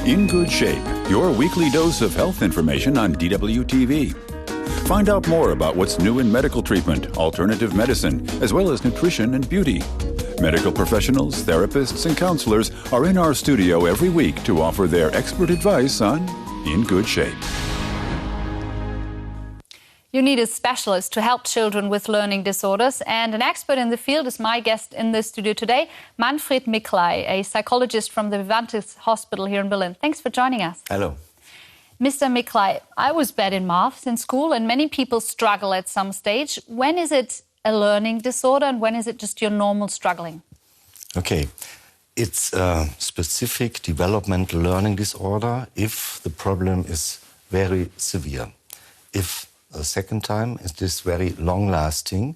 In Good Shape, your weekly dose of health information on DWTV. Find out more about what's new in medical treatment, alternative medicine, as well as nutrition and beauty. Medical professionals, therapists, and counselors are in our studio every week to offer their expert advice on In Good Shape. You need a specialist to help children with learning disorders, and an expert in the field is my guest in the studio today, Manfred Mickley, a psychologist from the Vivantes Hospital here in Berlin. Thanks for joining us. Hello. Mr. Mickley, I was bad in maths in school, and many people struggle at some stage. When is it a learning disorder, and when is it just your normal struggling? Okay. It's a specific developmental learning disorder if the problem is very severe. If a second time, it is very long-lasting.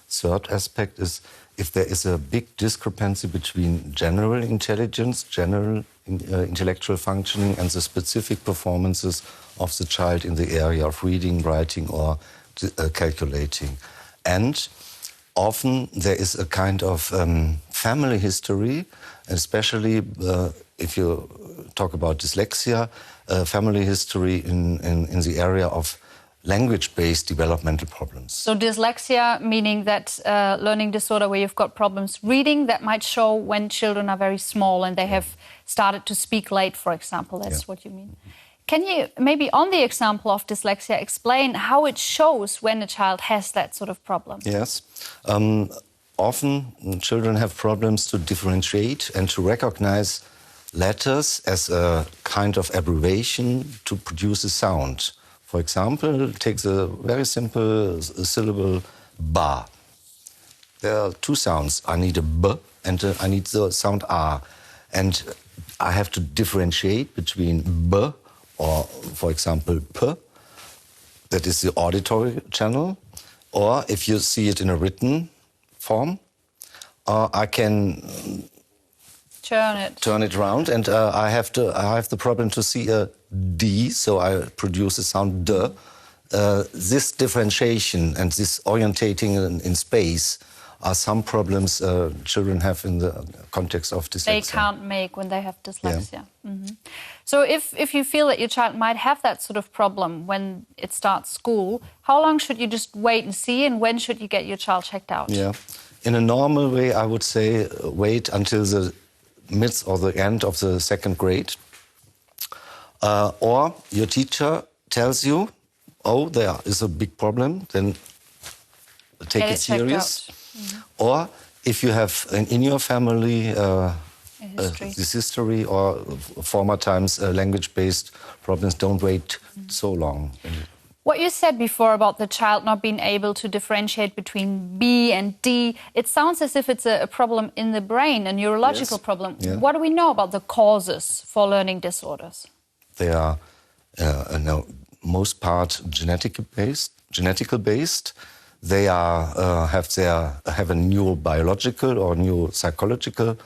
Third aspect is if there is a big discrepancy between general intelligence, general intellectual functioning, and the specific performances of the child in the area of reading, writing, or calculating. And often there is a kind of family history, especially if you talk about dyslexia, family history in the area of language-based developmental problems. So dyslexia, meaning that learning disorder where you've got problems reading, that might show when children are very small and they have started to speak late, for example. That's what you mean. Can you, maybe on the example of dyslexia, explain how it shows when a child has that sort of problem? Yes. Often children have problems to differentiate and to recognize letters as a kind of abbreviation to produce a sound. For example, take the very simple syllable ba. There are two sounds. I need a b and I need the sound a. And I have to differentiate between b or, for example, p. That is the auditory channel. Or if you see it in a written form, I can turn it around, and I have the problem to see a D, so I produce a sound D. This differentiation and this orientating in space are some problems children have in the context of dyslexia. They can't make when they have dyslexia. Yeah. So if you feel that your child might have that sort of problem when it starts school, how long should you just wait and see, and when should you get your child checked out? Yeah. In a normal way, I would say wait until the mid or the end of the second grade. Or your teacher tells you, oh, there is a big problem, then take it serious. Or if you have in your family this history or former times language-based problems, don't wait so long. What you said before about the child not being able to differentiate between B and D, it sounds as if it's a problem in the brain, a neurological problem. Yeah. What do we know about the causes for learning disorders? They are, most part genetically based. They have a neurobiological or neuropsychological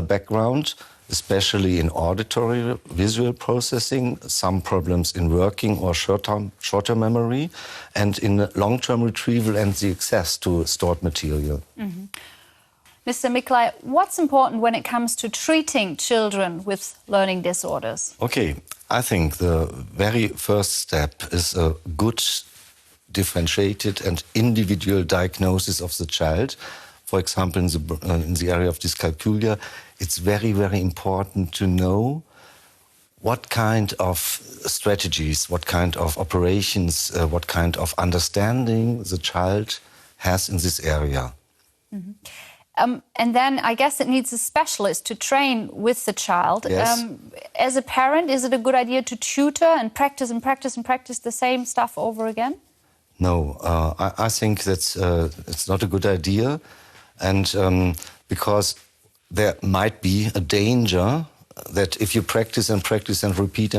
background, especially in auditory visual processing, some problems in working or short-term memory, and in long-term retrieval and the access to stored material. Mr. Mickley, what's important when it comes to treating children with learning disorders? Okay, I think the very first step is a good differentiated and individual diagnosis of the child. For example, in the area of dyscalculia, it's very, very important to know what kind of strategies, what kind of operations, what kind of understanding the child has in this area. And then I guess it needs a specialist to train with the child. Yes. As a parent, is it a good idea to tutor and practice and practice and practice the same stuff over again? No, I think that's it's not a good idea, and because there might be a danger that if you practice and practice and repeat,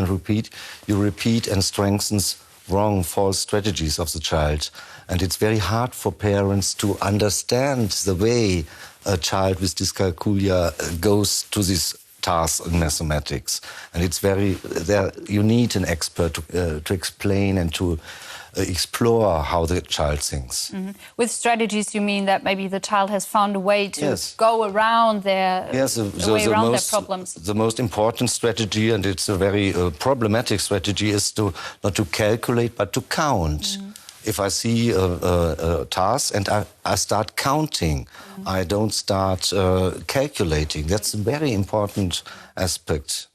you repeat and strengthens wrong, false strategies of the child. And it's very hard for parents to understand the way a child with dyscalculia goes to this task in mathematics. And it's you need an expert to explain and to explore how the child thinks. With strategies, you mean that maybe the child has found a way to Yes. go around their around their most, problems. The most important strategy, and it's a very problematic strategy, is to not to calculate but to count. If I see a task and I start counting, I don't start calculating. That's a very important aspect.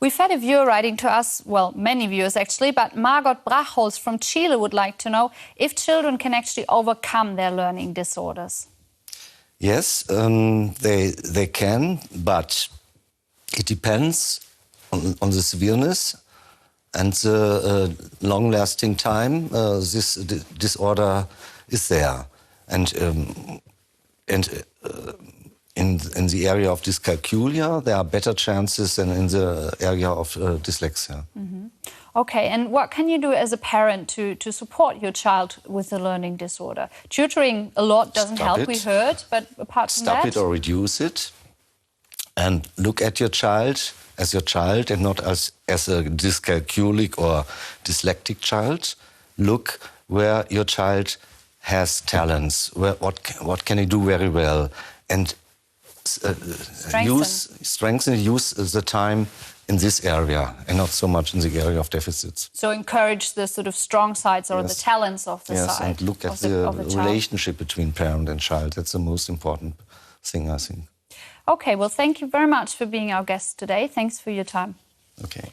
We've had a viewer writing to us, well, many viewers actually, but Margot Brachholz from Chile would like to know if children can actually overcome their learning disorders. Yes, they can, but it depends on the severeness and the long-lasting time this disorder is there. And in the area of dyscalculia, there are better chances than in the area of dyslexia. Okay, and what can you do as a parent to support your child with a learning disorder? Tutoring a lot doesn't help, we heard, but apart from that... Stop it or reduce it, and look at your child as your child and not as a dyscalculic or dyslexic child. Look where your child has talents, what can he do very well, and use the time in this area and not so much in the area of deficits. So encourage the sort of strong sides or the talents of the side. And look at the relationship between parent and child. That's the most important thing, I think. Okay, well, thank you very much for being our guest today. Thanks for your time. Okay.